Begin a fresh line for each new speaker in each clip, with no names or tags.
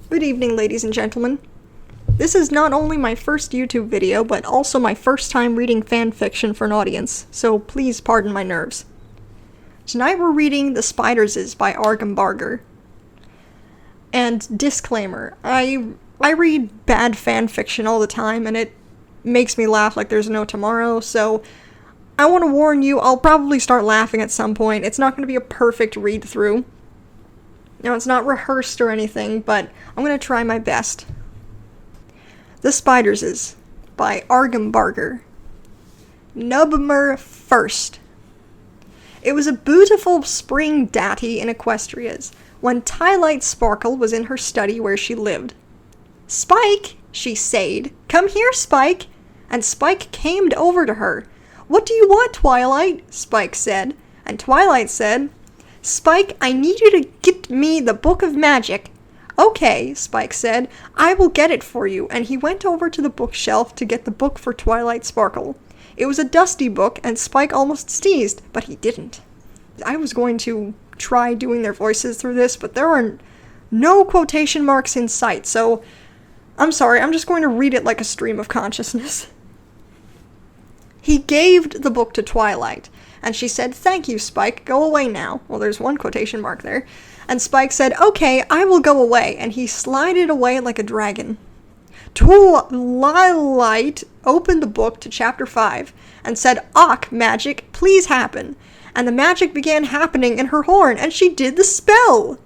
Good evening, ladies and gentlemen. This is not only my first YouTube video, but also my first time reading fanfiction for an audience, so please pardon my nerves. Tonight we're reading The Spiderses by Argembarger. And disclaimer, I read bad fanfiction all the time, and it makes me laugh like there's no tomorrow, so I want to warn you, I'll probably start laughing at some point. It's not going to be a perfect read-through. Now, it's not rehearsed or anything, but I'm going to try my best. The Spiderses by Argembarger. November 1st. It was a beautiful spring datty in Equestria's, when Twilight Sparkle was in her study where she lived. "Spike," she said, "come here, Spike." And Spike came over to her. "What do you want, Twilight?" Spike said. And Twilight said, "Spike, I need you to get me the Book of Magic." "Okay," Spike said, "I will get it for you," and he went over to the bookshelf to get the book for Twilight Sparkle. It was a dusty book, and Spike almost sneezed, but he didn't. I was going to try doing their voices through this, but there are no quotation marks in sight, so I'm sorry, I'm just going to read it like a stream of consciousness. He gave the book to Twilight, and she said, "Thank you, Spike, go away now." Well, there's one quotation mark there. And Spike said, "Okay, I will go away," and he slided away like a dragon. Twilight opened the book to chapter 5, and said, "Och, magic, please happen." And the magic began happening in her horn, and she did the spell!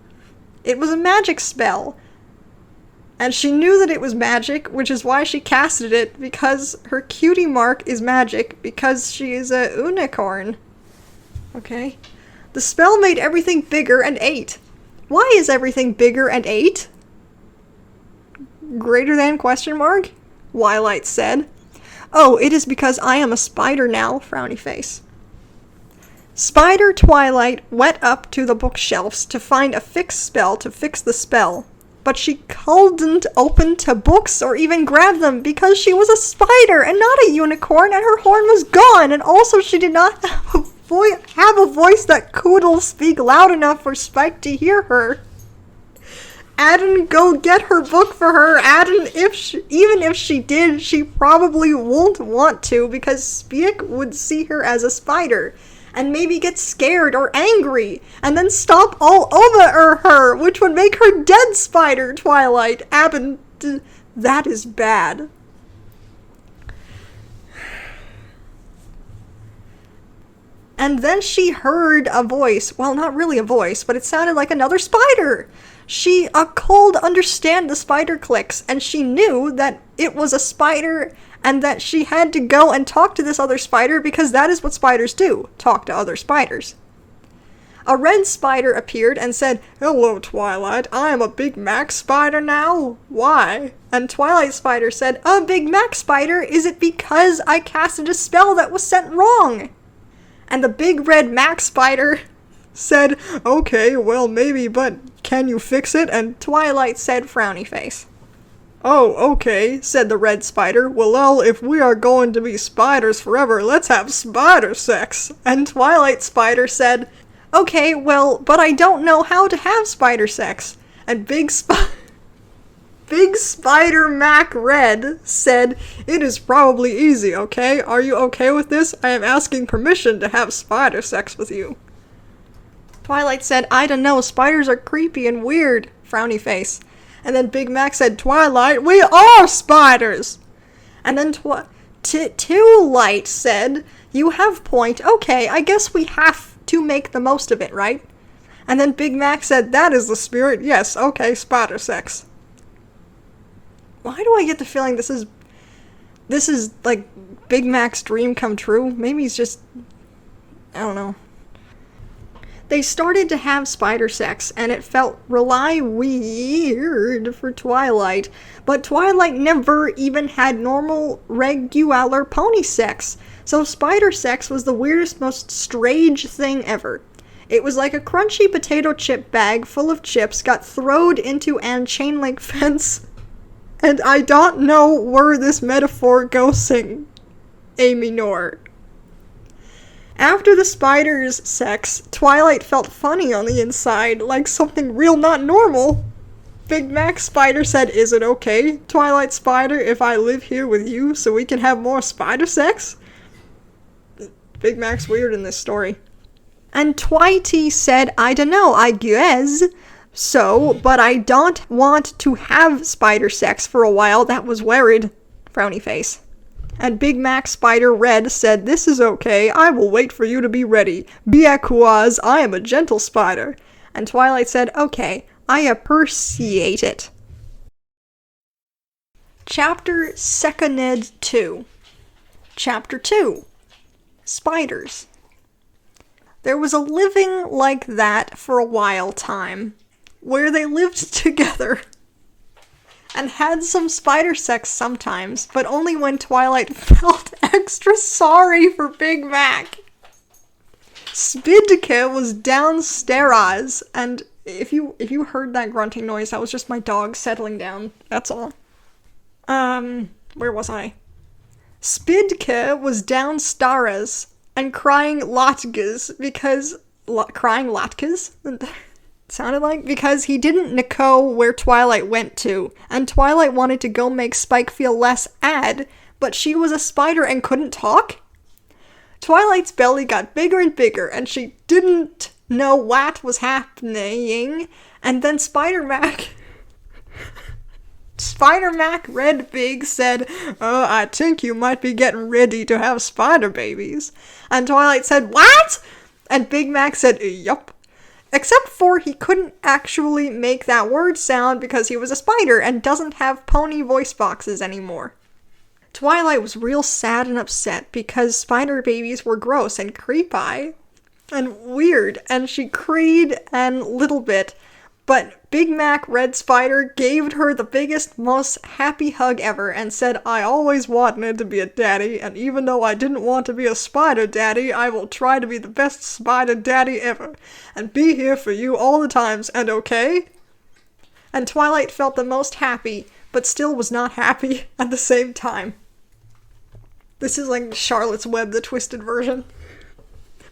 It was a magic spell. And she knew that it was magic, which is why she casted it, because her cutie mark is magic, because she is a unicorn. Okay. The spell made everything bigger and ate. Why is everything bigger and ate? Greater than question mark? Twilight said. "Oh, it is because I am a spider now," frowny face. Spider Twilight went up to the bookshelves to find a fixed spell to fix the spell. But she couldn't open to books or even grab them because she was a spider and not a unicorn, and her horn was gone, and also she did not have a voice that could speak loud enough for Spike to hear her. Aden, go get her book for her. Aden, even if she did, she probably won't want to because Spike would see her as a spider and maybe get scared or angry, and then stomp all over her, which would make her dead spider, Twilight. Aben, that is bad. And then she heard a voice. Well, not really a voice, but it sounded like another spider. She could understand the spider clicks, and she knew that it was a spider and that she had to go and talk to this other spider because that is what spiders do, talk to other spiders. A red spider appeared and said, "Hello, Twilight, I am a Big Mac spider now. Why?" And Twilight Spider said, "A Big Mac spider? Is it because I casted a spell that was sent wrong?" And the big red Mac spider said, "Okay, well maybe, but can you fix it?" And Twilight said, frowny face. "Oh, okay," said the red spider. "Well, if we are going to be spiders forever, let's have spider sex." And Twilight Spider said, "Okay, well, but I don't know how to have spider sex." And Big Spider Mac Red said, "It is probably easy, okay? Are you okay with this? I am asking permission to have spider sex with you." Twilight said, "I don't know, spiders are creepy and weird," frowny face. And then Big Mac said, "Twilight, we are spiders!" And then Twilight said, "You have point. Okay, I guess we have to make the most of it, right?" And then Big Mac said, "That is the spirit. Yes, okay, spider sex." Why do I get the feeling this is like Big Mac's dream come true? Maybe he's just, I don't know. They started to have spider sex, and it felt really weird for Twilight, but Twilight never even had normal, regular pony sex, so spider sex was the weirdest, most strange thing ever. It was like a crunchy potato chip bag full of chips got throwed into an chain link fence, and I don't know where this metaphor goes a minor. After the spider's sex, Twilight felt funny on the inside, like something real not normal. Big Mac Spider said, "Is it okay, Twilight Spider, if I live here with you so we can have more spider sex?" Big Mac's weird in this story. And Twitey said, "I dunno, I guess so, but I don't want to have spider sex for a while, that was worried." Frowny face. And Big Mac Spider Red said, "This is okay, I will wait for you to be ready. Because I am a gentle spider." And Twilight said, "Okay, I appreciate it." Chapter Seconded 2. Chapter 2. Spiders. There was a living like that for a while time, where they lived together and had some spider sex sometimes, but only when Twilight felt extra sorry for Big Mac. Spidke was downstairs, and if you heard that grunting noise, that was just my dog settling down, that's all. Where was I? Spidke was downstairs and crying latkes because... crying latkes? Sounded like, because he didn't know where Twilight went to, and Twilight wanted to go make Spike feel less ad, but she was a spider and couldn't talk? Twilight's belly got bigger and bigger, and she didn't know what was happening, and then Spider-Mac Red Big said, "Oh, I think you might be getting ready to have spider babies." And Twilight said, "What?" And Big Mac said, "Yup." Except for he couldn't actually make that word sound because he was a spider and doesn't have pony voice boxes anymore. Twilight was real sad and upset because spider babies were gross and creepy and weird, and she cried a little bit, but Big Mac Red Spider gave her the biggest, most happy hug ever and said, "I always wanted to be a daddy, and even though I didn't want to be a spider daddy, I will try to be the best spider daddy ever, and be here for you all the times, and okay?" And Twilight felt the most happy, but still was not happy at the same time. This is like Charlotte's Web, the twisted version.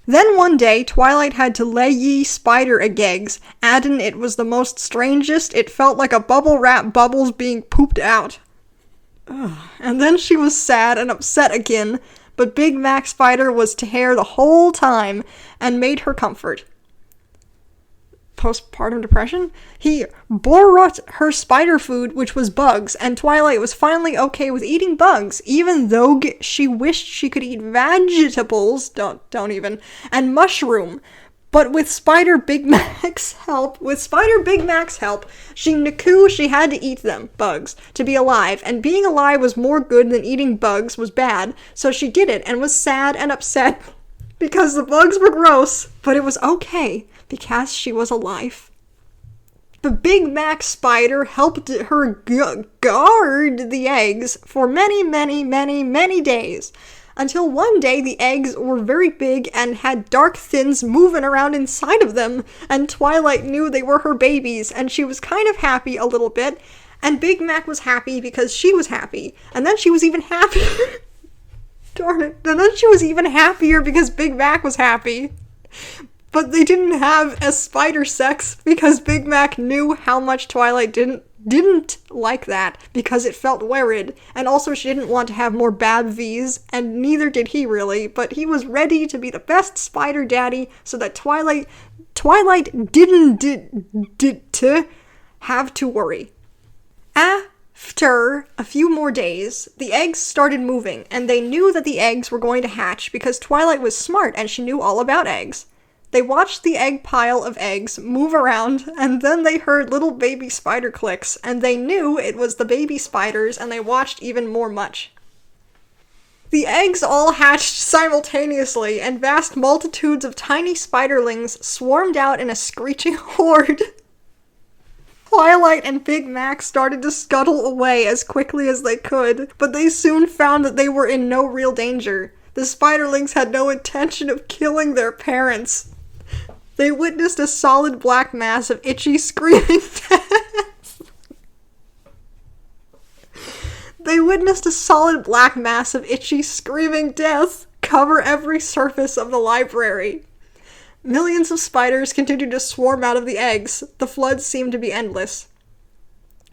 Then one day, Twilight had to lay ye spider eggs, addin' it was the most strangest, it felt like a bubble wrap bubbles being pooped out. Ugh. And then she was sad and upset again, but Big Mac Spider was to her the whole time, and made her comfort. Postpartum depression? He brought her spider food, which was bugs, and Twilight was finally okay with eating bugs, even though she wished she could eat vegetables, don't even, and mushroom. But with Spider Big Mac's help, she knew she had to eat them, bugs, to be alive, and being alive was more good than eating bugs was bad, so she did it, and was sad and upset because the bugs were gross, but it was okay, because she was alive. The Big Mac Spider helped her guard the eggs for many, many, many, many days, until one day the eggs were very big and had dark things moving around inside of them, and Twilight knew they were her babies, and she was kind of happy a little bit, and Big Mac was happy because she was happy, and then she was even happier. Darn it. And then she was even happier because Big Mac was happy. But they didn't have a spider sex because Big Mac knew how much Twilight didn't like that because it felt weird, and also she didn't want to have more bad V's, and neither did he really, but he was ready to be the best spider daddy so that Twilight didn't have to worry. After a few more days, the eggs started moving, and they knew that the eggs were going to hatch because Twilight was smart and she knew all about eggs. They watched the egg pile of eggs move around, and then they heard little baby spider clicks, and they knew it was the baby spiders, and they watched even more much. The eggs all hatched simultaneously, and vast multitudes of tiny spiderlings swarmed out in a screeching horde. Twilight and Big Mac started to scuttle away as quickly as they could, but they soon found that they were in no real danger. The spiderlings had no intention of killing their parents. They witnessed a solid black mass of itchy, screaming death. Cover every surface of the library. Millions of spiders continued to swarm out of the eggs. The flood seemed to be endless.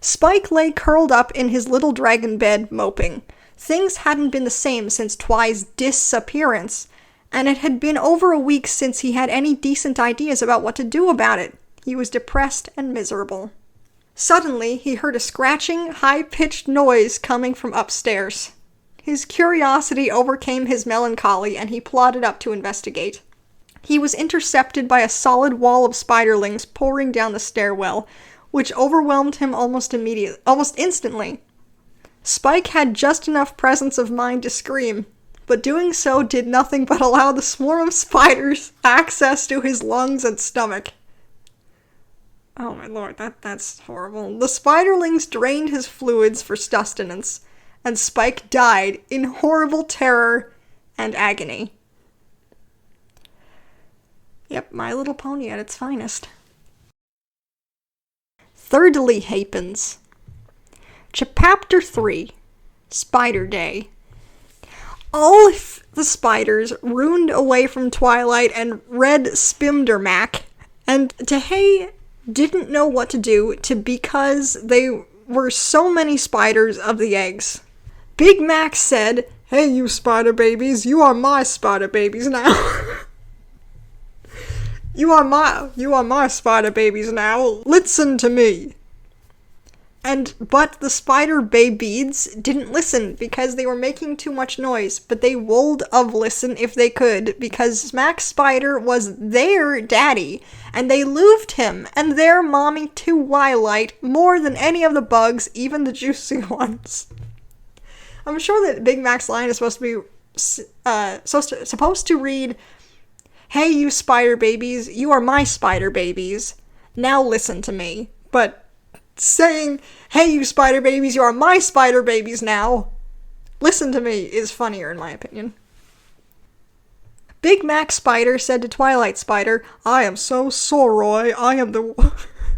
Spike lay curled up in his little dragon bed, moping. Things hadn't been the same since Twi's disappearance, and it had been over a week since he had any decent ideas about what to do about it. He was depressed and miserable. Suddenly, he heard a scratching, high-pitched noise coming from upstairs. His curiosity overcame his melancholy, and he plodded up to investigate. He was intercepted by a solid wall of spiderlings pouring down the stairwell, which overwhelmed him almost instantly. Spike had just enough presence of mind to scream, but doing so did nothing but allow the swarm of spiders access to his lungs and stomach. Oh my lord, that's horrible. The spiderlings drained his fluids for sustenance, and Spike died in horrible terror and agony. Yep, My Little Pony at its finest. Thirdly happens. Chapter 3, Spider Day. All of the spiders ruined away from Twilight and read Spimdermac, and Tehei didn't know what to do because they were so many spiders of the eggs. Big Mac said, "Hey you spider babies, you are my spider babies now." You are my spider babies now. Listen to me. But the spider babies didn't listen because they were making too much noise, but they would of listen if they could because Mac Spider was their daddy, and they loved him and their mommy Twilight more than any of the bugs, even the juicy ones. I'm sure that Big Mac's line is supposed to read, "Hey you spider babies, you are my spider babies. Now listen to me." But saying, "Hey you spider babies, you are my spider babies now. Listen to me," is funnier in my opinion. Big Mac Spider said to Twilight Spider, "I am so sorry. I am the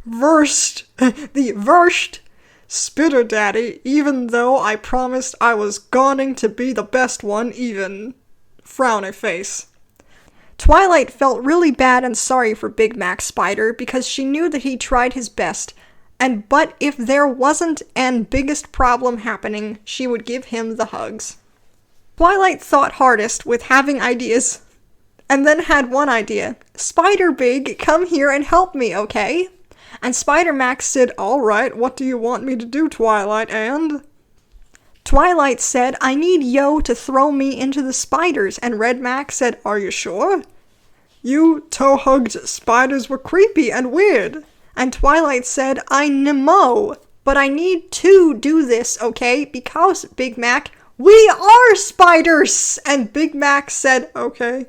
worst spitter daddy, even though I promised I was going to be the best one even." Frowny face. Twilight felt really bad and sorry for Big Mac Spider because she knew that he tried his best, but if there wasn't an biggest problem happening, she would give him the hugs. Twilight thought hardest with having ideas, and then had one idea. "Spider Big, come here and help me, okay?" And Spider Mac said, "All right, what do you want me to do, Twilight, and?" Twilight said, "I need Yo to throw me into the spiders," and Red Mac said, "Are you sure? You toe-hugged spiders were creepy and weird." And Twilight said, "I know, but I need to do this, okay? Because, Big Mac, we are spiders!" And Big Mac said, "Okay."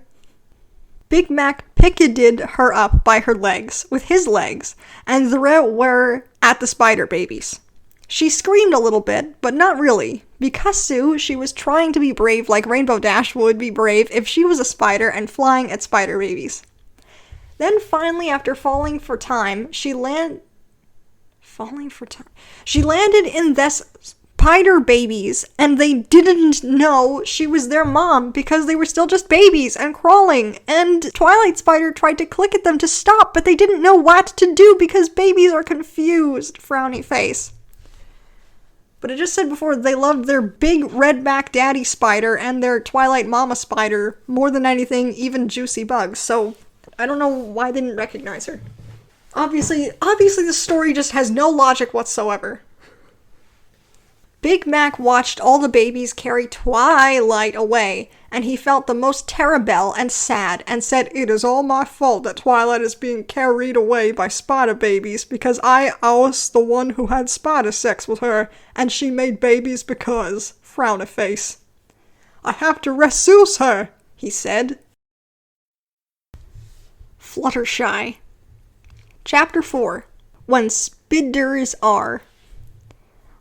Big Mac picketed her up by her legs, with his legs, and there were at the spider babies. She screamed a little bit, but not really, because she was trying to be brave like Rainbow Dash would be brave if she was a spider and flying at spider babies. Then finally, after falling for time, she landed in the spider babies, and they didn't know she was their mom because they were still just babies and crawling, and Twilight Spider tried to click at them to stop, but they didn't know what to do because babies are confused, frowny face. But I just said before, they loved their big red-back daddy spider and their Twilight mama spider more than anything, even juicy bugs, so I don't know why they didn't recognize her. Obviously the story just has no logic whatsoever. Big Mac watched all the babies carry Twilight away, and he felt the most terrible and sad, and said, "It is all my fault that Twilight is being carried away by spider babies, because I was the one who had spider sex with her, and she made babies because," frown a face. "I have to rescue her," he said. Fluttershy. Chapter 4. When Spiders Are.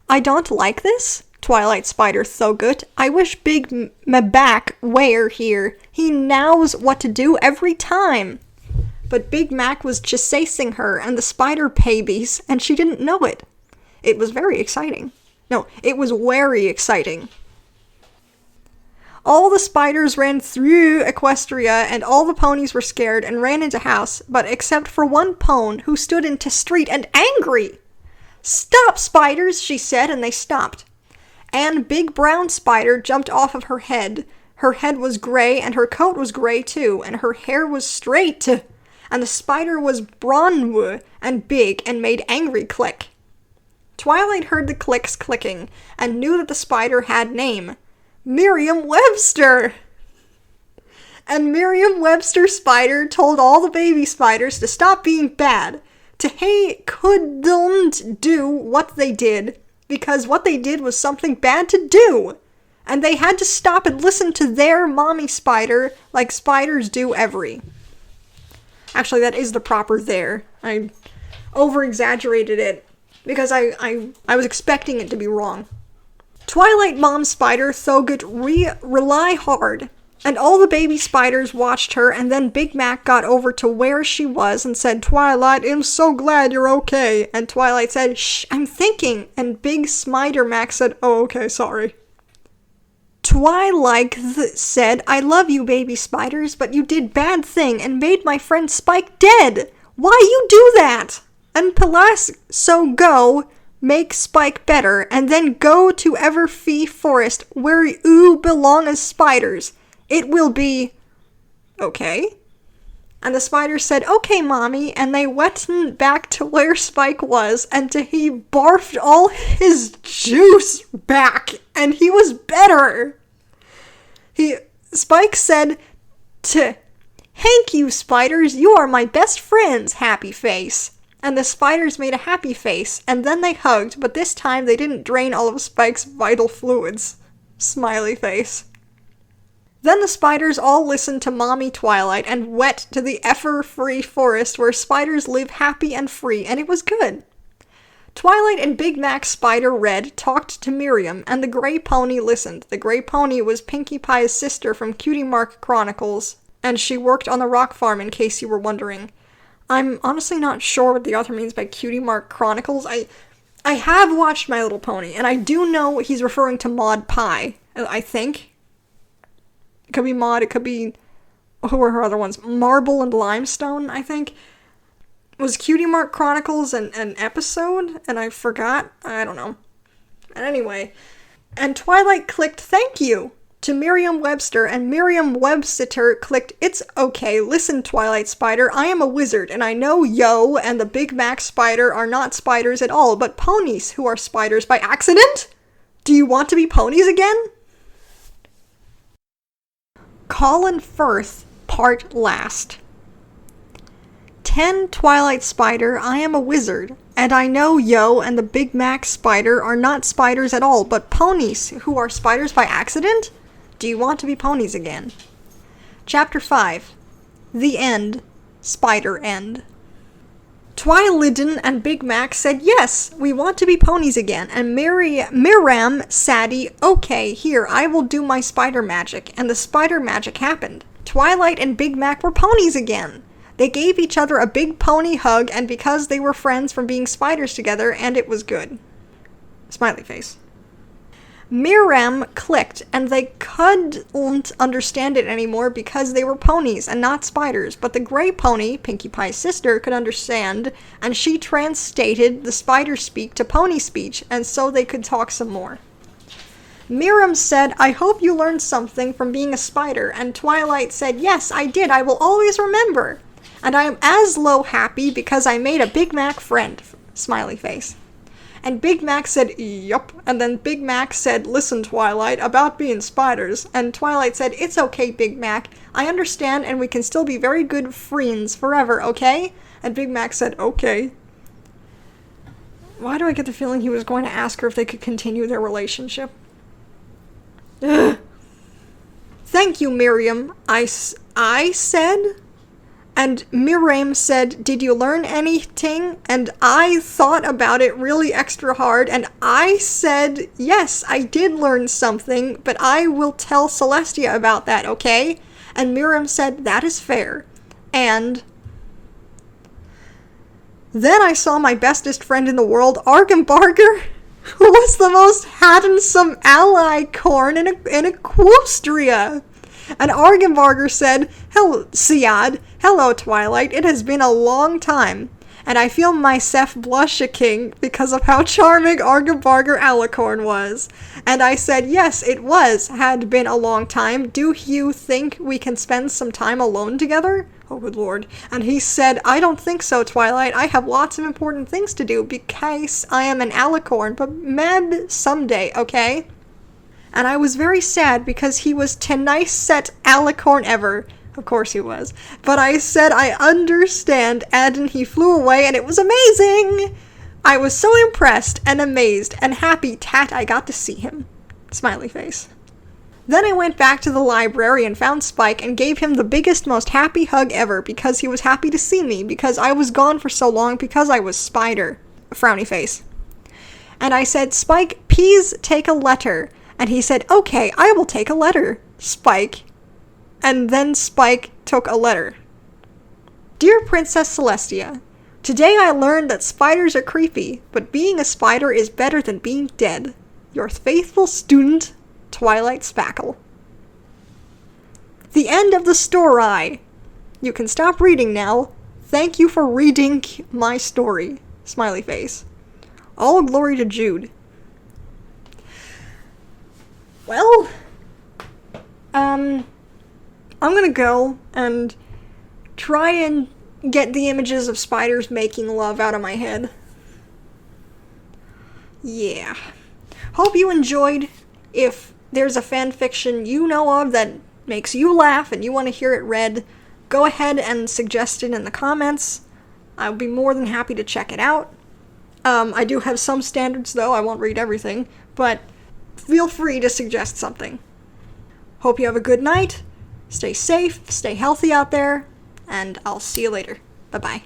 "I don't like this, Twilight Spider Thogut. I wish Big Mac were here. He knows what to do every time." But Big Mac was chasing her and the spider babies, and she didn't know it. It was very exciting. No, it was very exciting. All the spiders ran through Equestria, and all the ponies were scared and ran into house, but except for one pone who stood into street and angry. "Stop, spiders," she said, and they stopped. And Big Brown Spider jumped off of her head. Her head was gray, and her coat was gray too, and her hair was straight. And the spider was bronze and big and made angry click. Twilight heard the clicks clicking, and knew that the spider had name. Merriam-Webster! And Merriam-Webster Spider told all the baby spiders to stop being bad, couldn't do what they did, because what they did was something bad to do, and they had to stop and listen to their mommy spider like spiders do every. Actually, that is the proper there. I over-exaggerated it, because I was expecting it to be wrong. Twilight Mom Spider though rely hard, and all the baby spiders watched her, and then Big Mac got over to where she was and said, "Twilight, I'm so glad you're okay." And Twilight said, "Shh, I'm thinking." And Big Spider Mac said, "Oh, okay, sorry." Twilight said, "I love you, baby spiders, but you did bad thing and made my friend Spike dead. Why you do that? And Palas, so go, make Spike better, and then go to Everfee Forest where you belong as spiders. It will be okay." And the spiders said, "Okay, Mommy," and they went back to where Spike was, and he barfed all his juice back, and he was better. Spike said, "Thank you, spiders, you are my best friends, happy face." And the spiders made a happy face, and then they hugged, but this time they didn't drain all of Spike's vital fluids. Smiley face. Then the spiders all listened to Mommy Twilight and went to the Everfee Forest where spiders live happy and free, and it was good. Twilight and Big Mac Spider Red talked to Miriam, and the Gray Pony listened. The Gray Pony was Pinkie Pie's sister from Cutie Mark Chronicles, and she worked on the rock farm, in case you were wondering. I'm honestly not sure what the author means by Cutie Mark Chronicles. I have watched My Little Pony, and I do know he's referring to Maud Pie, I think. It could be Maud, it could be... who were her other ones? Marble and Limestone, I think. Was Cutie Mark Chronicles an episode? And I forgot? I don't know. And anyway. And Twilight clicked "Thank you" to Merriam-Webster, and Merriam-Webster clicked "It's okay, listen, Twilight Spider, I am a wizard, and I know Yo and the Big Mac Spider are not spiders at all, but ponies who are spiders by accident? Do you want to be ponies again?" Colin Firth, part last. 10 Twilight Spider, I am a wizard, and I know Yo and the Big Mac Spider are not spiders at all, but ponies who are spiders by accident? Do you want to be ponies again? Chapter 5. The End. Spider End. Twiliden and Big Mac said, "Yes, we want to be ponies again," and Miram Sadie, "Okay, here, I will do my spider magic," and the spider magic happened. Twilight and Big Mac were ponies again. They gave each other a big pony hug, and because they were friends from being spiders together, and it was good. Smiley face. Miram clicked, and they couldn't understand it anymore because they were ponies and not spiders, but the Gray Pony, Pinkie Pie's sister, could understand, and she translated the spider speak to pony speech, and so they could talk some more. Miram said, "I hope you learned something from being a spider," and Twilight said, "Yes, I did, I will always remember. And I am as low happy because I made a Big Mac friend." Smiley face. And Big Mac said, "Yup." And then Big Mac said, "Listen, Twilight, about being spiders." And Twilight said, "It's okay, Big Mac. I understand, and we can still be very good friends forever, okay?" And Big Mac said, "Okay." Why do I get the feeling he was going to ask her if they could continue their relationship? Ugh. "Thank you, Miriam," I said. And Miriam said, "Did you learn anything?" And I thought about it really extra hard, and I said, "Yes, I did learn something, but I will tell Celestia about that, okay?" And Miriam said, "That is fair." And then I saw my bestest friend in the world, Argembarger, who was the most handsome ally corn in Equestria. And Argembarger said, "Hello, Siad. Hello, Twilight. It has been a long time." and I feel myself blushing because of how charming Argembarger Alicorn was. And I said, yes, it had been a long time. Do you think we can spend some time alone together? Oh, good lord. And he said, I don't think so, Twilight. I have lots of important things to do because I am an Alicorn, but maybe someday, okay? And I was very sad because he was the nicest Alicorn ever. Of course he was. But I said, I understand, and he flew away, and it was amazing! I was so impressed and amazed and happy that I got to see him. Smiley face. Then I went back to the library and found Spike and gave him the biggest, most happy hug ever because he was happy to see me because I was gone for so long because I was Spider. Frowny face. And I said, Spike, please take a letter. And he said, okay, I will take a letter, Spike. And then Spike took a letter. Dear Princess Celestia, today I learned that spiders are creepy, but being a spider is better than being dead. Your faithful student, Twilight Spackle. The end of the story. You can stop reading now. Thank you for reading my story. Smiley face. All glory to Jude. Well, I'm gonna go and try and get the images of spiders making love out of my head. Yeah. Hope you enjoyed. If there's a fanfiction you know of that makes you laugh and you want to hear it read, go ahead and suggest it in the comments. I'll be more than happy to check it out. I do have some standards though, I won't read everything, but feel free to suggest something. Hope you have a good night. Stay safe, stay healthy out there, and I'll see you later. Bye-bye.